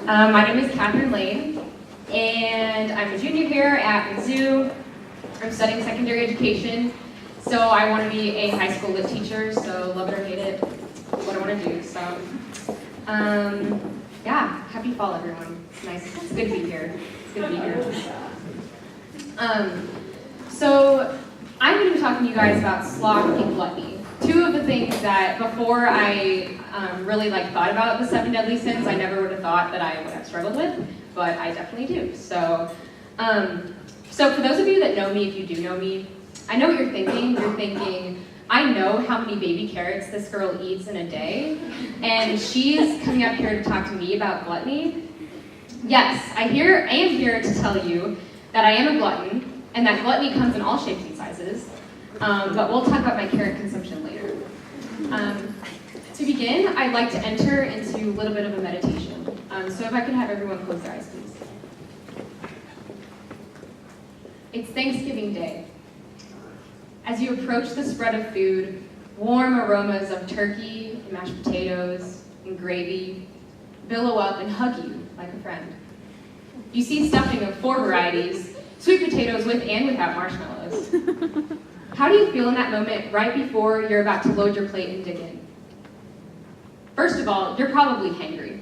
My name is Katherine, and I'm a junior here at Mizzou. I'm studying secondary education, so I want to be a high school lit teacher, so love it or hate it, what I want to do. So, yeah, happy fall, everyone. It's nice. It's good to be here. It's good to be here. So, I'm going to be talking to you guys about sloth and gluttony. Two of the things that before I really thought about the 7 deadly sins, I never would have thought that I would have struggled with, but I definitely do. So for those of you that know me, if you do know me, I know what you're thinking. You're thinking, I know how many baby carrots this girl eats in a day, and she's coming up here to talk to me about gluttony. Yes, I am here to tell you that I am a glutton, and that gluttony comes in all shapes and sizes. But we'll talk about my carrot consumption later. To begin, I'd like to enter into a little bit of a meditation. So if I can have everyone close their eyes, please. It's Thanksgiving Day. As you approach the spread of food, warm aromas of turkey and mashed potatoes and gravy billow up and hug you like a friend. You see stuffing of 4 varieties, sweet potatoes with and without marshmallows. How do you feel in that moment right before you're about to load your plate and dig in? First of all, you're probably hangry.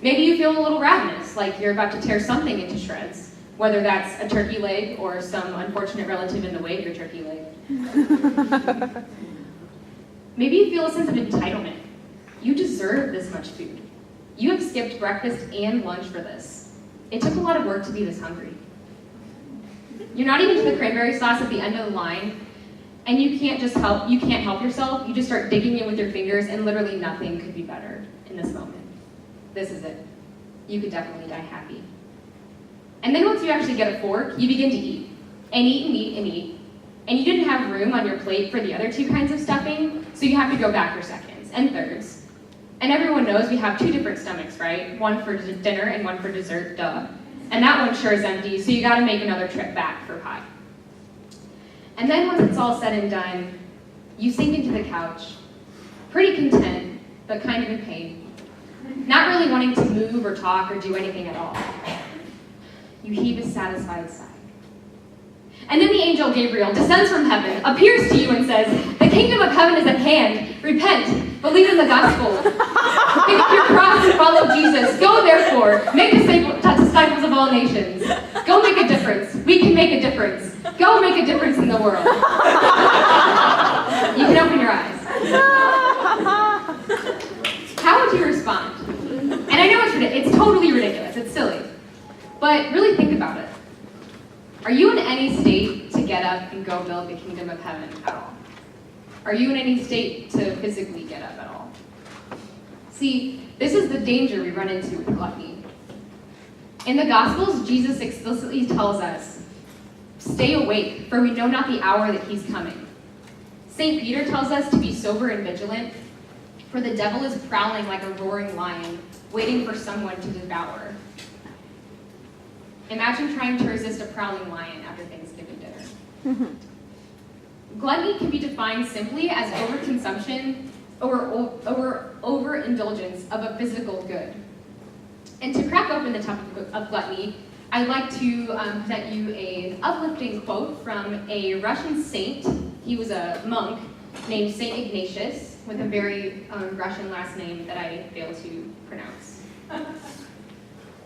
Maybe you feel a little ravenous, like you're about to tear something into shreds, whether that's a turkey leg or some unfortunate relative in the way of your turkey leg. Maybe you feel a sense of entitlement. You deserve this much food. You have skipped breakfast and lunch for this. It took a lot of work to be this hungry. You're not even to the cranberry sauce at the end of the line, and you can't help yourself. You just start digging in with your fingers, and literally nothing could be better in this moment. This is it. You could definitely die happy. And then once you actually get a fork, you begin to eat. And eat and eat and eat. And you didn't have room on your plate for the other 2 kinds of stuffing, so you have to go back for seconds and thirds. And everyone knows we have 2 different stomachs, right? One for dinner and one for dessert, duh. And that one sure is empty, so you gotta make another trip back for pie. And then once it's all said and done, you sink into the couch, pretty content, but kind of in pain. Not really wanting to move or talk or do anything at all. You heave a satisfied sigh. And then the angel Gabriel descends from heaven, appears to you and says, "The kingdom of heaven is at hand. Repent, believe in the gospel. Pick up your cross and follow Jesus. Go therefore, make disciples of all nations. Go make a difference. We can make a difference. Go make a difference in the world." You can open your eyes. How would you respond? And I know it's totally ridiculous. It's silly. But really think about it. Are you in any state to get up and go build the kingdom of heaven at all? Are you in any state to physically get up at all? See, this is the danger we run into with gluttony. In the Gospels, Jesus explicitly tells us, "Stay awake, for we know not the hour that he's coming." St. Peter tells us to be sober and vigilant, for the devil is prowling like a roaring lion, waiting for someone to devour. Imagine trying to resist a prowling lion after Thanksgiving dinner. Gluttony can be defined simply as overconsumption or overindulgence of a physical good. And to crack open the topic of gluttony, I'd like to present you an uplifting quote from a Russian saint. He was a monk named Saint Ignatius, with a very Russian last name that I fail to pronounce.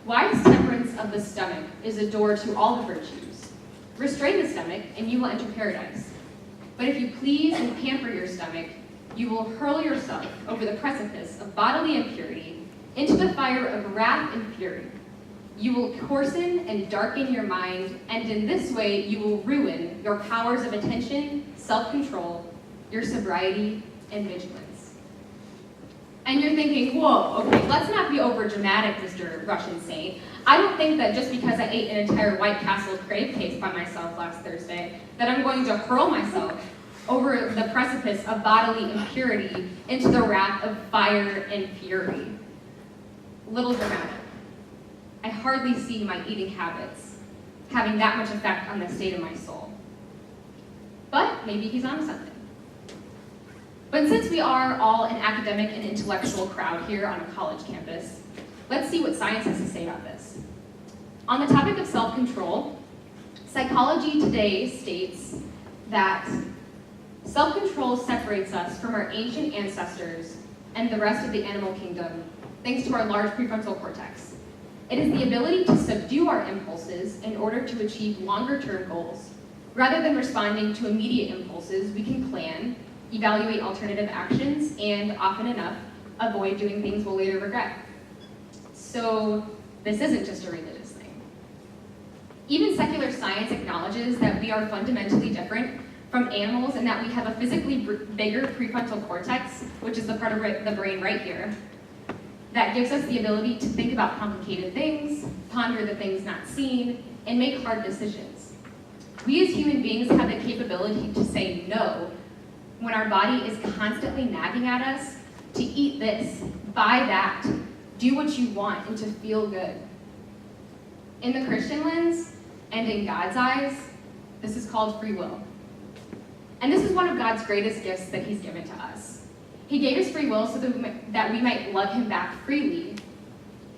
"Wise temperance of the stomach is a door to all the virtues. Restrain the stomach, and you will enter paradise. But if you please and pamper your stomach, you will hurl yourself over the precipice of bodily impurity into the fire of wrath and fury. You will coarsen and darken your mind, and in this way you will ruin your powers of attention, self-control, your sobriety, and vigilance." And you're thinking, whoa, okay, let's not be over dramatic, Mr. Russian saint. I don't think that just because I ate an entire White Castle crave cake by myself last Thursday, that I'm going to hurl myself over the precipice of bodily impurity into the wrath of fire and fury. Little dramatic. I hardly see my eating habits having that much effect on the state of my soul. But maybe he's onto something. But since we are all an academic and intellectual crowd here on a college campus, Let's see what science has to say about this. On the topic of self-control, psychology today states that self-control separates us from our ancient ancestors and the rest of the animal kingdom, thanks to our large prefrontal cortex. It is the ability to subdue our impulses in order to achieve longer-term goals. Rather than responding to immediate impulses, we can plan, evaluate alternative actions, and, often enough, avoid doing things we'll later regret. So, this isn't just a religious thing. Even secular science acknowledges that we are fundamentally different from animals and that we have a physically bigger prefrontal cortex, which is the part of the brain right here, that gives us the ability to think about complicated things, ponder the things not seen, and make hard decisions. We as human beings have the capability to say no when our body is constantly nagging at us to eat this, buy that, do what you want, and to feel good. In the Christian lens, and in God's eyes, this is called free will. And this is one of God's greatest gifts that he's given to us. He gave us free will so that we might love him back freely.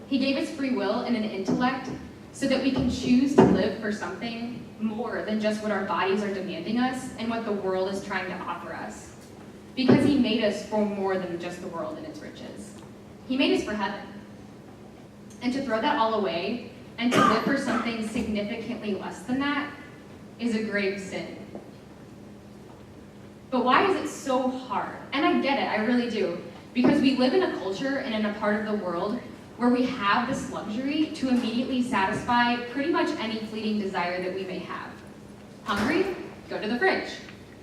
He gave us free will and an intellect so that we can choose to live for something more than just what our bodies are demanding us and what the world is trying to offer us. Because he made us for more than just the world and its riches. He made us for heaven. And to throw that all away and to live for something significantly less than that is a grave sin. But why is it so hard? And I get it, I really do. Because we live in a culture and in a part of the world where we have this luxury to immediately satisfy pretty much any fleeting desire that we may have. Hungry? Go to the fridge.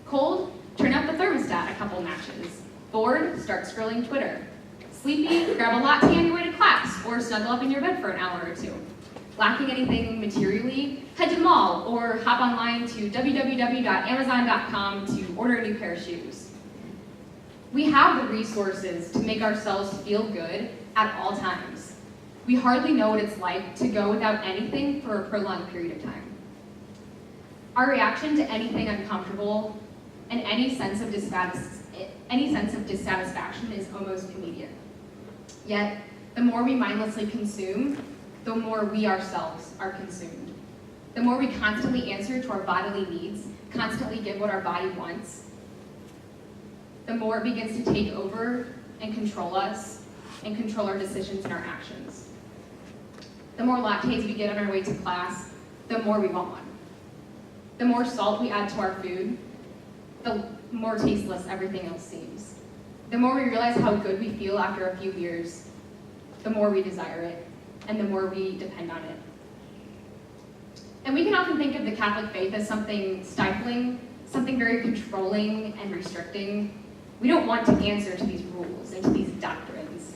Cold? Turn up the thermostat a couple notches. Bored? Start scrolling Twitter. Sleepy? Grab a latte on your way to class, or snuggle up in your bed for an hour or two. Lacking anything materially? Head to the mall, or hop online to www.amazon.com to order a new pair of shoes. We have the resources to make ourselves feel good at all times. We hardly know what it's like to go without anything for a prolonged period of time. Our reaction to anything uncomfortable and any sense of dissatisfaction is almost immediate. Yet, the more we mindlessly consume, the more we ourselves are consumed. The more we constantly answer to our bodily needs, constantly give what our body wants, the more it begins to take over and control us and control our decisions and our actions. The more lattes we get on our way to class, the more we want one. The more salt we add to our food, the more tasteless everything else seems. The more we realize how good we feel after a few beers, the more we desire it, and the more we depend on it. And we can often think of the Catholic faith as something stifling, something very controlling and restricting. We don't want to answer to these rules and to these doctrines.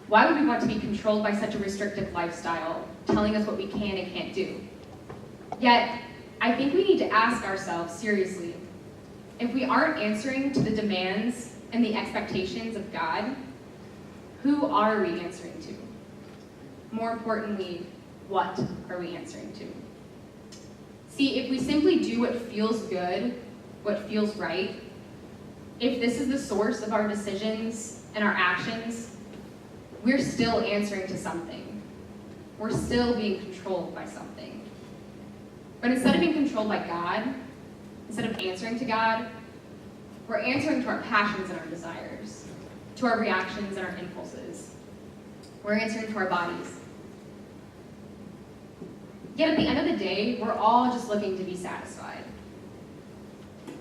Why would we want to be controlled by such a restrictive lifestyle, telling us what we can and can't do? Yet, I think we need to ask ourselves seriously, if we aren't answering to the demands and the expectations of God, who are we answering to? More importantly, what are we answering to? See, if we simply do what feels good, what feels right, if this is the source of our decisions and our actions, we're still answering to something. We're still being controlled by something. But instead of being controlled by God, instead of answering to God, we're answering to our passions and our desires, to our reactions and our impulses. We're answering to our bodies. Yet at the end of the day, we're all just looking to be satisfied.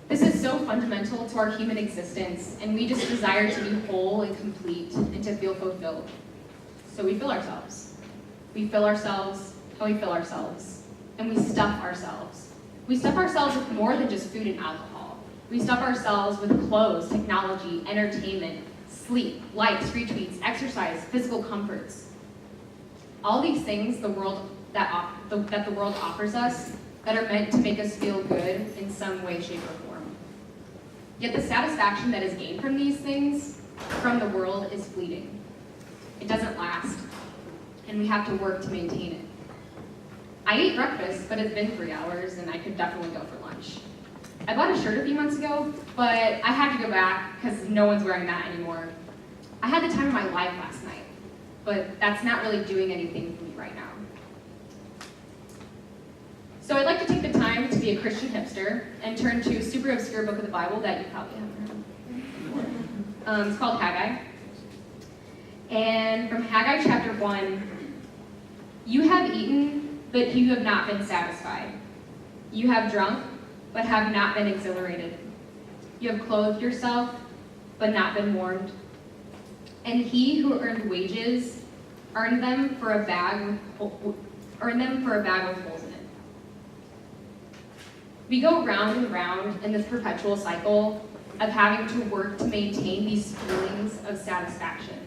This is so fundamental to our human existence, and we just desire to be whole and complete and to feel fulfilled. So we fill ourselves. We fill ourselves, and we fill ourselves. And we stuff ourselves. We stuff ourselves with more than just food and alcohol. We stuff ourselves with clothes, technology, entertainment, sleep, likes, retweets, exercise, physical comforts. All these things the world that the world offers us that are meant to make us feel good in some way, shape, or form. Yet the satisfaction that is gained from these things, from the world, is fleeting. It doesn't last, and we have to work to maintain it. I ate breakfast, but it's been 3 hours, and I could definitely go for lunch. I bought a shirt a few months ago, but I had to go back because no one's wearing that anymore. I had the time of my life last night. but that's not really doing anything for me right now. So I'd like to take the time to be a Christian hipster and turn to a super obscure book of the Bible that you probably haven't heard of. It's called Haggai. And from Haggai chapter 1, you have eaten, but you have not been satisfied. You have drunk, but have not been exhilarated. You have clothed yourself, but not been warmed. And he who earned wages earned them for a bag with holes in it. We go round and round in this perpetual cycle of having to work to maintain these feelings of satisfaction.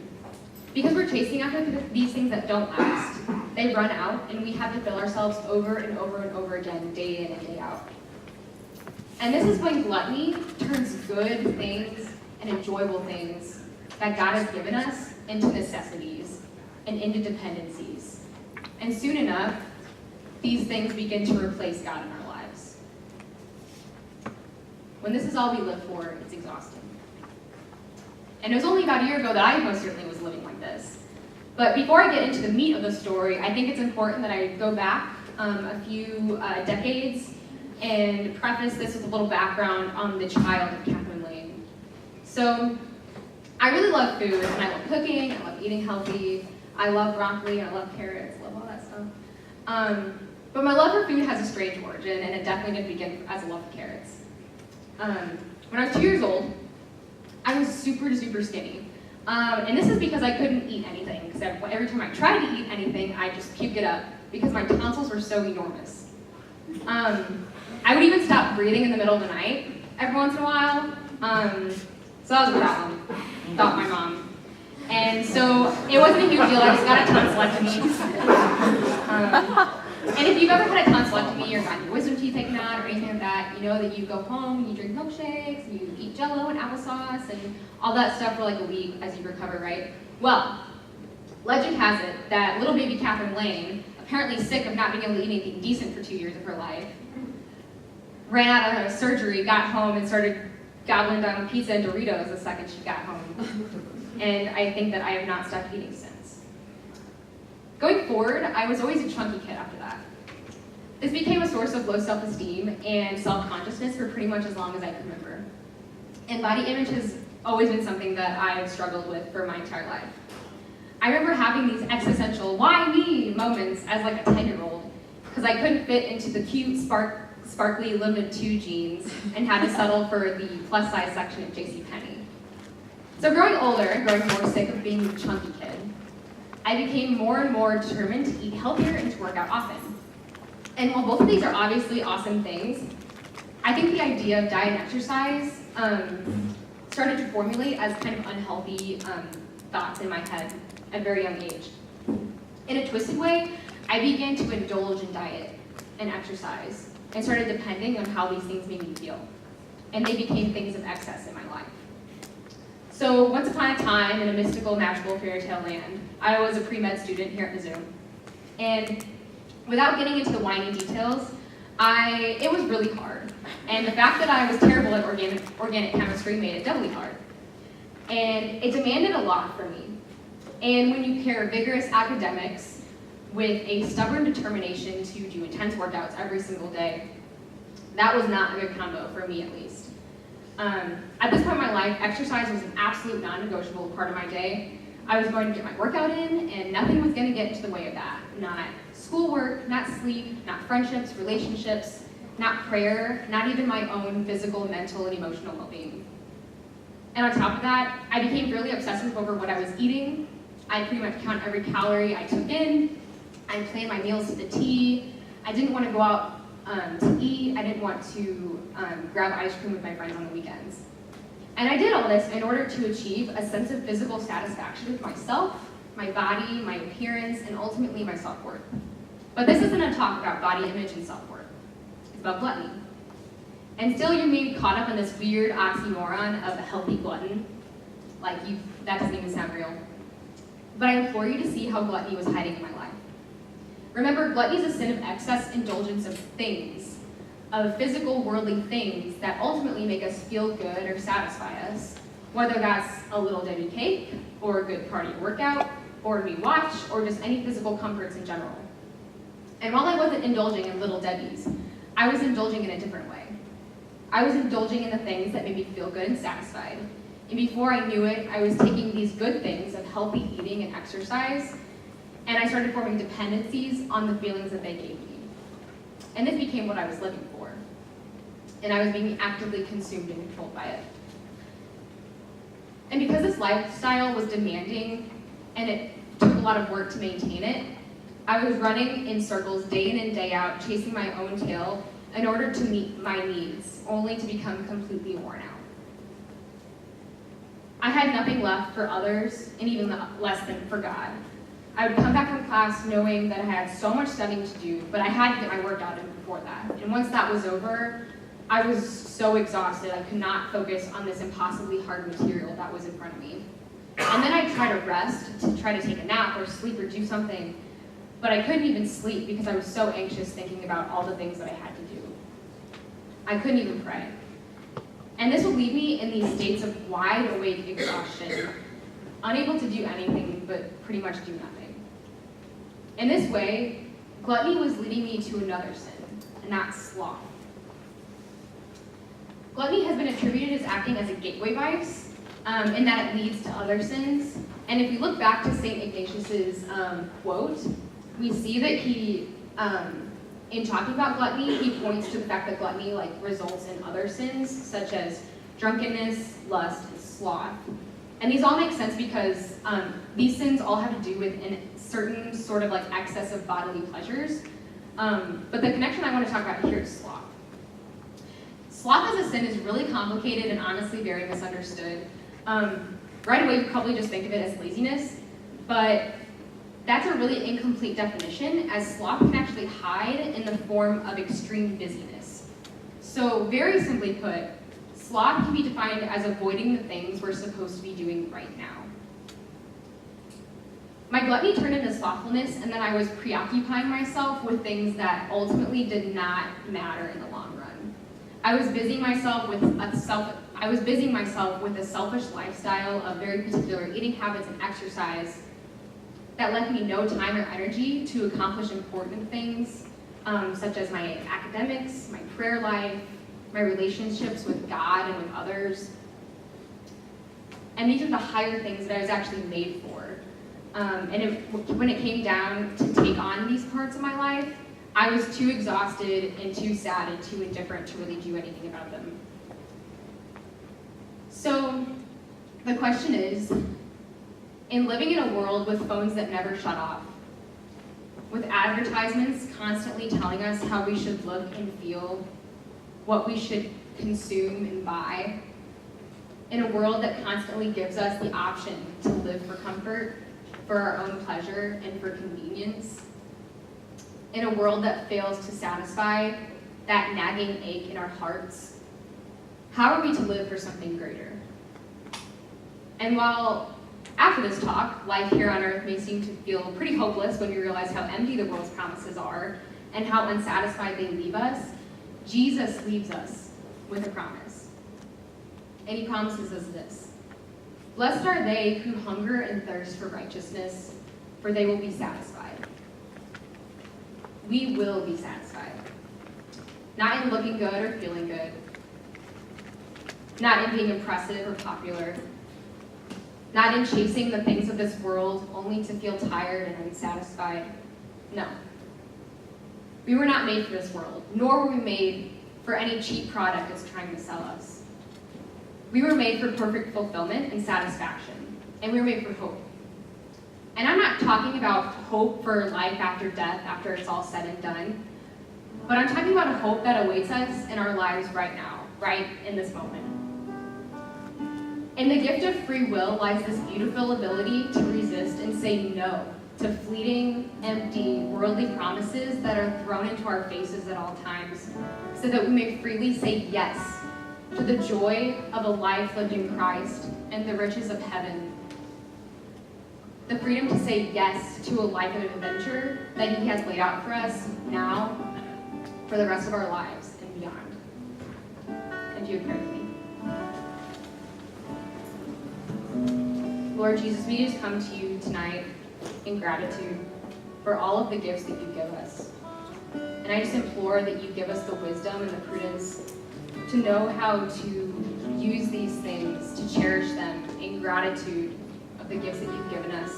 Because we're chasing after these things that don't last. They run out, and we have to fill ourselves over and over and over again, day in and day out. And this is when gluttony turns good things and enjoyable things that God has given us into necessities and into dependencies. And soon enough, these things begin to replace God in our lives. When this is all we live for, it's exhausting. And it was only about a year ago that I most certainly was living like this. But before I get into the meat of the story, I think it's important that I go back a few decades and preface this with a little background on the child of Katherine Lane. So, I really love food, and I love cooking, I love eating healthy, I love broccoli, I love carrots, I love all that stuff. But my love for food has a strange origin, and it definitely didn't begin as a love of carrots. When I was 2 years old, I was super, super skinny. And this is because I couldn't eat anything, because every time I tried to eat anything, I just puked it up, because my tonsils were so enormous. I would even stop breathing in the middle of the night every once in a while. So that was a problem, thought my mom. And so it wasn't a huge deal, I just got a tonsillectomy. And if you've ever had a tonsillectomy or gotten your wisdom teeth taken out or anything like that, you know that you go home and you drink milkshakes, and you eat Jell-O and applesauce and all that stuff for like a week as you recover, right? Well, legend has it that little baby Katherine Lane, apparently sick of not being able to eat anything decent for 2 years of her life, ran out of surgery, got home, and started gobbling down pizza and Doritos the second she got home. And I think that I have not stopped eating since. Going forward, I was always a chunky kid after that. This became a source of low self-esteem and self-consciousness for pretty much as long as I can remember. And body image has always been something that I've struggled with for my entire life. I remember having these existential, why me moments as like a 10-year-old, because I couldn't fit into the cute, sparkly Limited 2 jeans and had to settle for the plus size section at JCPenney. So growing older and growing more sick of being the chunky kid, I became more and more determined to eat healthier and to work out often. And while both of these are obviously awesome things, I think the idea of diet and exercise started to formulate as kind of unhealthy thoughts in my head at a very young age. In a twisted way, I began to indulge in diet and exercise and started depending on how these things made me feel. And they became things of excess in my life. So once upon a time in a mystical, magical fairy tale land, I was a pre-med student here at Mizzou. And without getting into the whiny details, it was really hard. And the fact that I was terrible at organic chemistry made it doubly hard. And it demanded a lot from me. And when you pair vigorous academics with a stubborn determination to do intense workouts every single day, that was not a good combo for me, at least. At this point in my life, exercise was an absolute non-negotiable part of my day. I was going to get my workout in, and nothing was going to get into the way of that. Not schoolwork, not sleep, not friendships, relationships, not prayer, not even my own physical, mental, and emotional well-being. And on top of that, I became really obsessive over what I was eating. I pretty much count every calorie I took in. I planned my meals to the T. I didn't want to go out to eat. I didn't want to grab ice cream with my friends on the weekends. And I did all this in order to achieve a sense of physical satisfaction with myself, my body, my appearance, and ultimately my self-worth. But this isn't a talk about body image and self-worth. It's about gluttony. And still you may be caught up in this weird oxymoron of a healthy glutton. That doesn't even sound real. But I implore you to see how gluttony was hiding in my life. Remember, gluttony is a sin of excess indulgence of things, of physical, worldly things that ultimately make us feel good or satisfy us, whether that's a little Debbie cake, or a good cardio workout, or to be watched, or just any physical comforts in general. And while I wasn't indulging in Little Debbie's, I was indulging in a different way. I was indulging in the things that made me feel good and satisfied. And before I knew it, I was taking these good things of healthy eating and exercise, and I started forming dependencies on the feelings that they gave me. And this became what I was living for. And I was being actively consumed and controlled by it. And because this lifestyle was demanding, and it took a lot of work to maintain it, I was running in circles day in and day out, chasing my own tail in order to meet my needs, only to become completely worn out. I had nothing left for others, and even less than for God. I would come back from class knowing that I had so much studying to do, but I had to get my workout in before that. And once that was over, I was so exhausted I could not focus on this impossibly hard material that was in front of me. And then I'd try to rest, to try to take a nap or sleep or do something, but I couldn't even sleep because I was so anxious thinking about all the things that I had to do. I couldn't even pray. And this would leave me in these states of wide awake exhaustion, unable to do anything but pretty much do nothing. In this way, gluttony was leading me to another sin, and that's sloth. Gluttony has been attributed as acting as a gateway vice, in that it leads to other sins. And if we look back to St. Ignatius's quote, we see that he, in talking about gluttony, he points to the fact that gluttony results in other sins, such as drunkenness, lust, and sloth. And these all make sense because these sins all have to do with a certain sort of excess of bodily pleasures. But the connection I want to talk about here is sloth. Sloth as a sin is really complicated and honestly very misunderstood. Right away, you probably just think of it as laziness, but that's a really incomplete definition, as sloth can actually hide in the form of extreme busyness. So very simply put, sloth can be defined as avoiding the things we're supposed to be doing right now. My gluttony turned into slothfulness, and then I was preoccupying myself with things that ultimately did not matter in the long run. I was busying myself with a selfish lifestyle of very particular eating habits and exercise that left me no time or energy to accomplish important things, such as my academics, my prayer life, my relationships with God and with others. And these are the higher things that I was actually made for. When it came down to take on these parts of my life, I was too exhausted and too sad and too indifferent to really do anything about them. So the question is, in living in a world with phones that never shut off, with advertisements constantly telling us how we should look and feel, what we should consume and buy, in a world that constantly gives us the option to live for comfort, for our own pleasure, and for convenience, in a world that fails to satisfy that nagging ache in our hearts, how are we to live for something greater? And while after this talk, life here on earth may seem to feel pretty hopeless when we realize how empty the world's promises are and how unsatisfied they leave us, Jesus leaves us with a promise. And he promises us this: "Blessed are they who hunger and thirst for righteousness, for they will be satisfied." We will be satisfied. Not in looking good or feeling good. Not in being impressive or popular. Not in chasing the things of this world only to feel tired and unsatisfied. No. We were not made for this world, nor were we made for any cheap product it's trying to sell us. We were made for perfect fulfillment and satisfaction, and we were made for hope. And I'm not talking about hope for life after death, after it's all said and done, but I'm talking about a hope that awaits us in our lives right now, right in this moment. In the gift of free will lies this beautiful ability to resist and say no to fleeting, empty, worldly promises that are thrown into our faces at all times, so that we may freely say yes to the joy of a life lived in Christ and the riches of heaven. The freedom to say yes to a life of adventure that he has laid out for us now, for the rest of our lives and beyond. And you would pray with me. Lord Jesus, we just come to you tonight in gratitude for all of the gifts that you give us. And I just implore that you give us the wisdom and the prudence to know how to use these things, to cherish them in gratitude of the gifts that you've given us.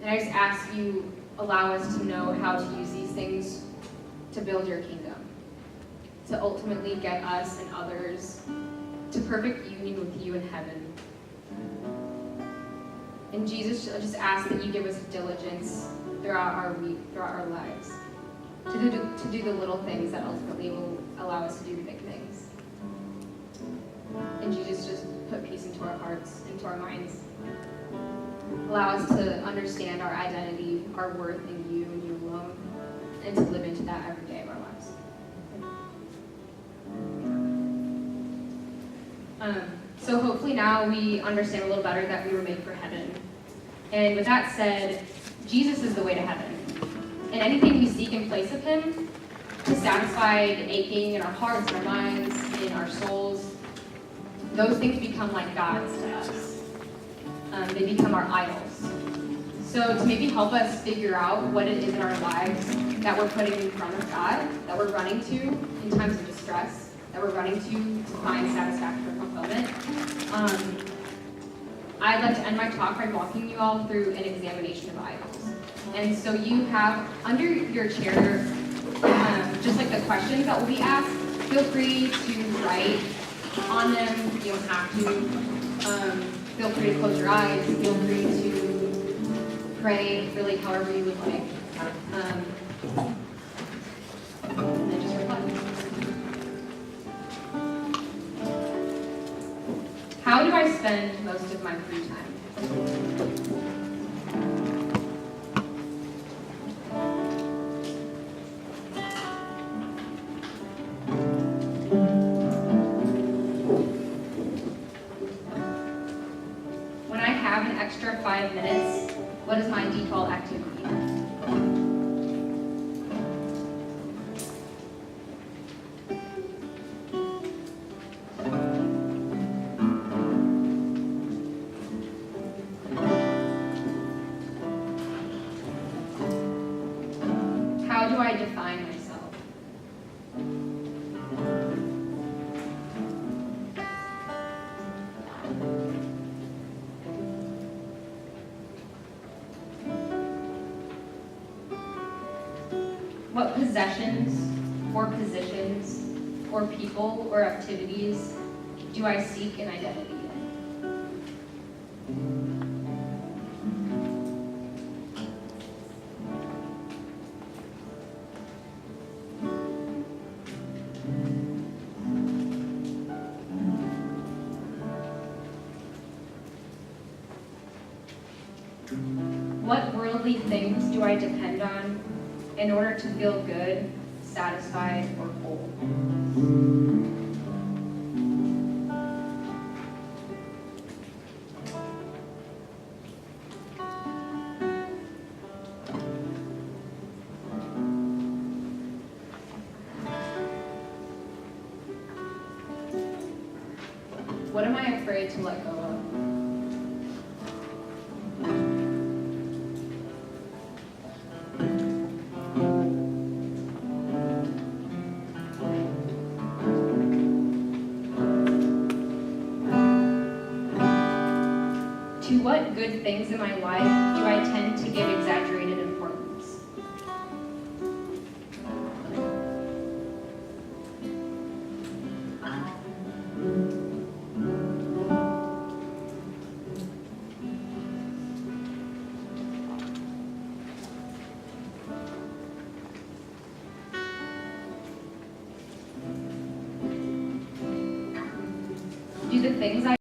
And I just ask you, allow us to know how to use these things to build your kingdom, to ultimately get us and others to perfect union with you in heaven. And Jesus, I just ask that you give us diligence throughout our week, throughout our lives, to do the little things that ultimately will allow us to do the big things. And Jesus, just put peace into our hearts, into our minds. Allow us to understand our identity, our worth in you and you alone, and to live into that every day of our lives. So hopefully now we understand a little better that we were made for heaven. And with that said, Jesus is the way to heaven. And anything we seek in place of him to satisfy the aching in our hearts, in our minds, in our souls, those things become like gods to us. They become our idols. So to maybe help us figure out what it is in our lives that we're putting in front of God, that we're running to in times of distress, that we're running to find satisfaction or fulfillment, I'd like to end my talk by walking you all through an examination of idols. And so you have, under your chair, just like the questions that will be asked, feel free to write on them. You don't have to. Feel free to close your eyes. Feel free to pray, really however you would like. And then just reflect. How do I spend most of my free time? When I have an extra 5 minutes, what is my default activity? How do I define myself? What possessions, or positions, or people, or activities do I seek an identity in? What worldly things do I depend on in order to feel good, satisfied, or whole? What am I afraid to let go of? To what good things in my life do I tend to give exaggerated importance? Do the things I